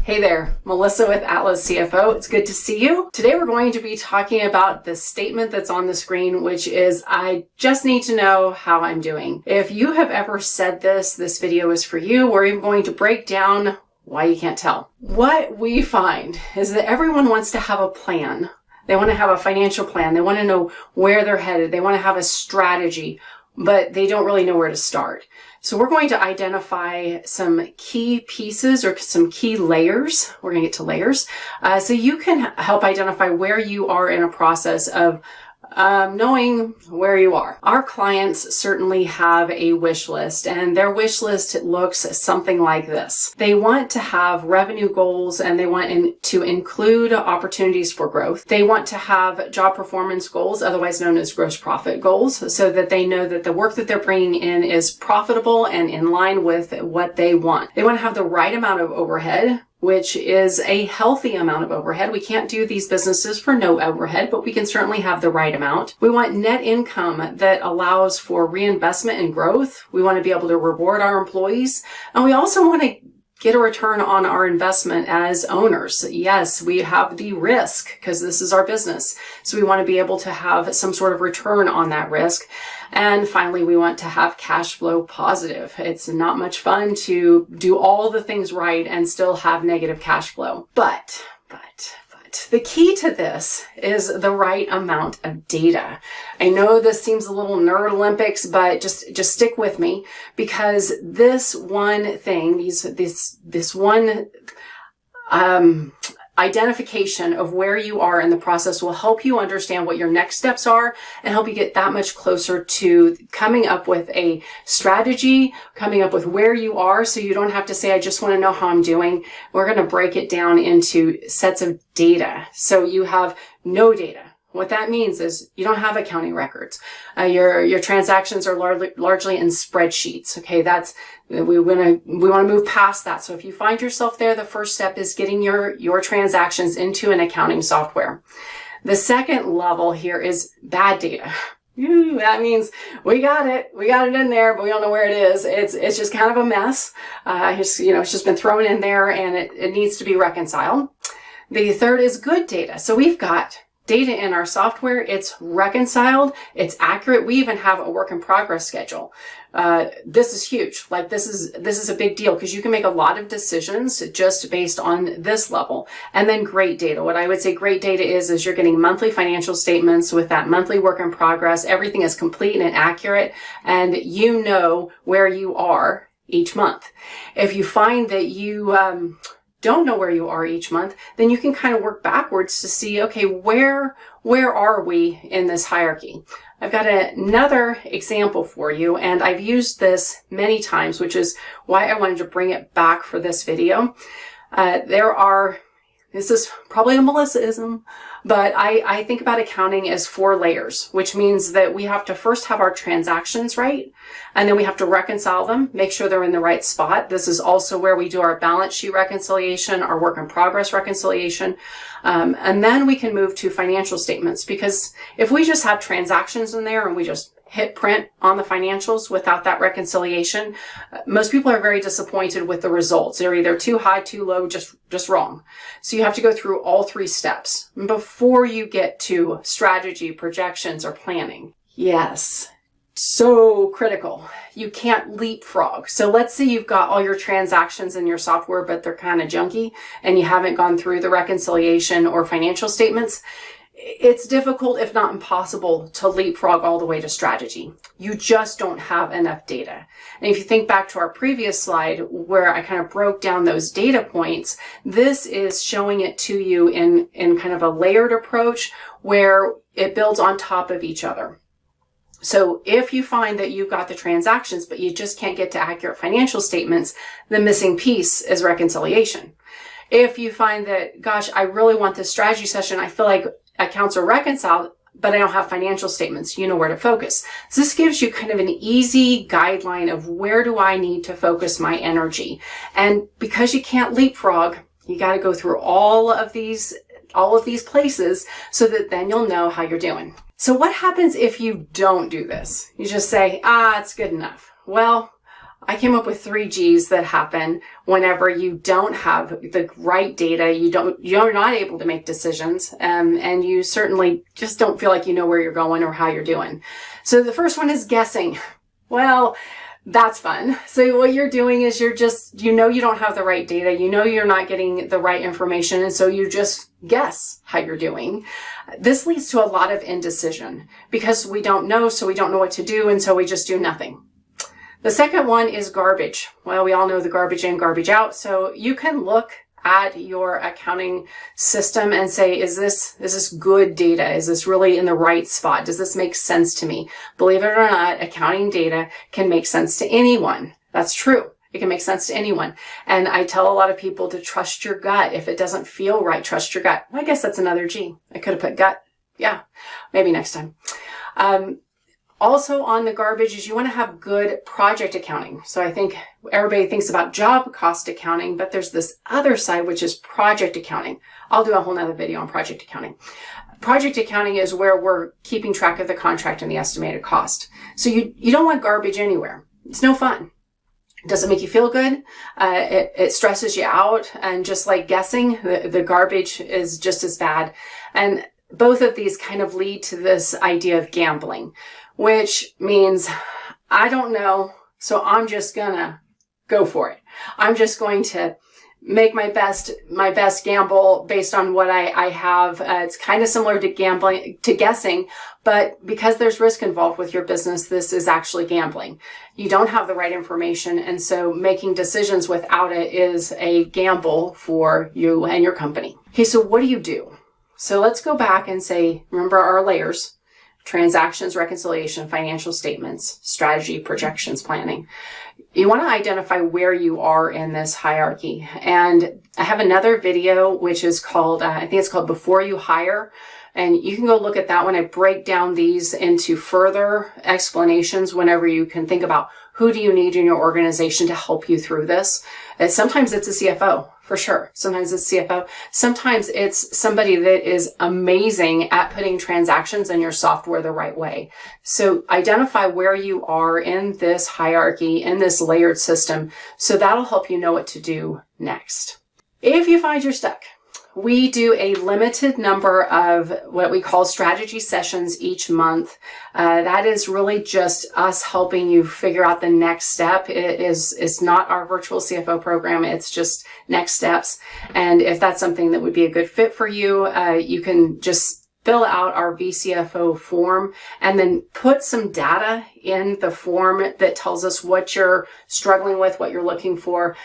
Hey there, Melissa with Atlas CFO. It's good to see you. Today we're going to be talking about the statement that's on the screen, which is, I just need to know how I'm doing. If you have ever said this video is for you. We're even going to break down why you can't tell. What we find is that everyone wants to have a plan. They want to have a financial plan. They want to know where they're headed. They want to have a strategy, but they don't really know where to start. So we're going to identify some key pieces or some key layers. We're going to get to layers. So you can help identify where you are in a process of knowing where you are. Our clients certainly have a wish list, and their wish list looks something like this. They want to have revenue goals, and they want to include opportunities for growth. They want to have job performance goals, otherwise known as gross profit goals, so that they know that the work that they're bringing in is profitable and in line with what they want. They want to have the right amount of overhead, which is a healthy amount of overhead. We can't do these businesses for no overhead, but we can certainly have the right amount. We want net income that allows for reinvestment and growth. We want to be able to reward our employees. And we also want to get a return on our investment as owners. Yes, we have the risk because this is our business. So we want to be able to have some sort of return on that risk. And finally, we want to have cash flow positive. It's not much fun to do all the things right and still have negative cash flow. But the key to this is the right amount of data. I know this seems a little nerd Olympics, but just stick with me, because this one thing, this one identification of where you are in the process will help you understand what your next steps are and help you get that much closer to coming up with a strategy, coming up with where you are, so you don't have to say, I just want to know how I'm doing. We're going to break it down into sets of data. So you have no data. What that means is you don't have accounting records. Your transactions are largely in spreadsheets. Okay, we want to move past that. So if you find yourself there, the first step is getting your transactions into an accounting software. The second level here is bad data. That means we got it in there, but we don't know where it is. It's just kind of a mess. It's just been thrown in there, and it needs to be reconciled. The third is good data. So we've got data in our software. It's reconciled. It's accurate. We even have a work in progress schedule. This is huge. Like this is a big deal, because you can make a lot of decisions just based on this level. And then great data. What I would say great data is you're getting monthly financial statements with that monthly work in progress. Everything is complete and accurate, and you know where you are each month. If you find that you don't know where you are each month, then you can kind of work backwards to see, okay, where are we in this hierarchy? I've got another example for you, and I've used this many times, which is why I wanted to bring it back for this video. This is probably a Melissaism, but I think about accounting as 4 layers, which means that we have to first have our transactions right, and then we have to reconcile them, make sure they're in the right spot. This is also where we do our balance sheet reconciliation, our work in progress reconciliation, and then we can move to financial statements, because if we just have transactions in there and we just hit print on the financials without that reconciliation, most people are very disappointed with the results. They're either too high, too low, just wrong. So you have to go through all 3 steps before you get to strategy, projections, or planning. Yes, so critical. You can't leapfrog. So let's say you've got all your transactions in your software, but they're kind of junky, and you haven't gone through the reconciliation or financial statements. It's difficult, if not impossible, to leapfrog all the way to strategy. You just don't have enough data. And if you think back to our previous slide where I kind of broke down those data points, this is showing it to you in kind of a layered approach where it builds on top of each other. So if you find that you've got the transactions, but you just can't get to accurate financial statements, the missing piece is reconciliation. If you find that, gosh, I really want this strategy session, I feel like accounts are reconciled, but I don't have financial statements, you know where to focus. So this gives you kind of an easy guideline of where do I need to focus my energy. And because you can't leapfrog, you got to go through all of these places so that then you'll know how you're doing. So what happens if you don't do this? You just say, it's good enough. Well, I came up with 3 G's that happen whenever you don't have the right data, you're not able to make decisions, and you certainly just don't feel like you know where you're going or how you're doing. So the first one is guessing. Well, that's fun. So what you're doing is you don't have the right data, you're not getting the right information, and so you just guess how you're doing. This leads to a lot of indecision because we don't know, so we don't know what to do, and so we just do nothing. The second one is garbage. Well, we all know the garbage in, garbage out. So you can look at your accounting system and say, is this good data? Is this really in the right spot? Does this make sense to me? Believe it or not, accounting data can make sense to anyone. That's true. It can make sense to anyone. And I tell a lot of people to trust your gut. If it doesn't feel right, trust your gut. Well, I guess that's another G. I could have put gut. Yeah, maybe next time. Also on the garbage is you want to have good project accounting. So I think everybody thinks about job cost accounting, but there's this other side, which is project accounting. I'll do a whole nother video on project accounting. Project accounting is where we're keeping track of the contract and the estimated cost. So you don't want garbage anywhere. It's no fun. It doesn't make you feel good. It stresses you out. And just like guessing, the garbage is just as bad. And both of these kind of lead to this idea of gambling, which means I don't know, so I'm just gonna go for it. I'm just going to make my best gamble based on what I have. It's kind of similar to guessing, but because there's risk involved with your business, this is actually gambling. You don't have the right information, and so making decisions without it is a gamble for you and your company. Okay, so what do you do? So let's go back and say, remember our layers: transactions, reconciliation, financial statements, strategy, projections, planning. You want to identify where you are in this hierarchy. And I have another video, which is called, I think it's called Before You Hire. And you can go look at that one. I break down these into further explanations whenever you can think about who do you need in your organization to help you through this. And sometimes it's a CFO, for sure. Sometimes it's CFO. Sometimes it's somebody that is amazing at putting transactions in your software the right way. So identify where you are in this hierarchy, in this layered system, so that'll help you know what to do next. If you find you're stuck, we do a limited number of what we call strategy sessions each month. That is really just us helping you figure out the next step. It's not our virtual CFO program. It's just next steps. And if that's something that would be a good fit for you, you can just fill out our VCFO form and then put some data in the form that tells us what you're struggling with, what you're looking for.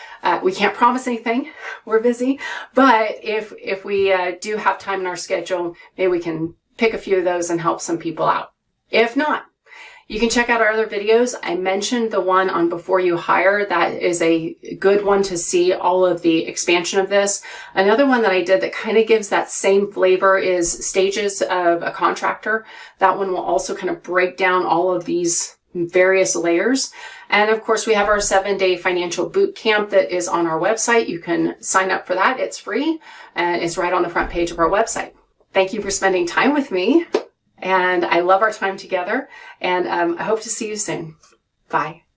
We can't promise anything. We're busy. But if we do have time in our schedule, maybe we can pick a few of those and help some people out. If not, you can check out our other videos. I mentioned the one on Before You Hire. That is a good one to see all of the expansion of this. Another one that I did that kind of gives that same flavor is Stages of a Contractor. That one will also kind of break down all of these various layers. And of course, we have our 7-day financial boot camp that is on our website. You can sign up for that. It's free, and it's right on the front page of our website. Thank you for spending time with me. And I love our time together, and I hope to see you soon. Bye.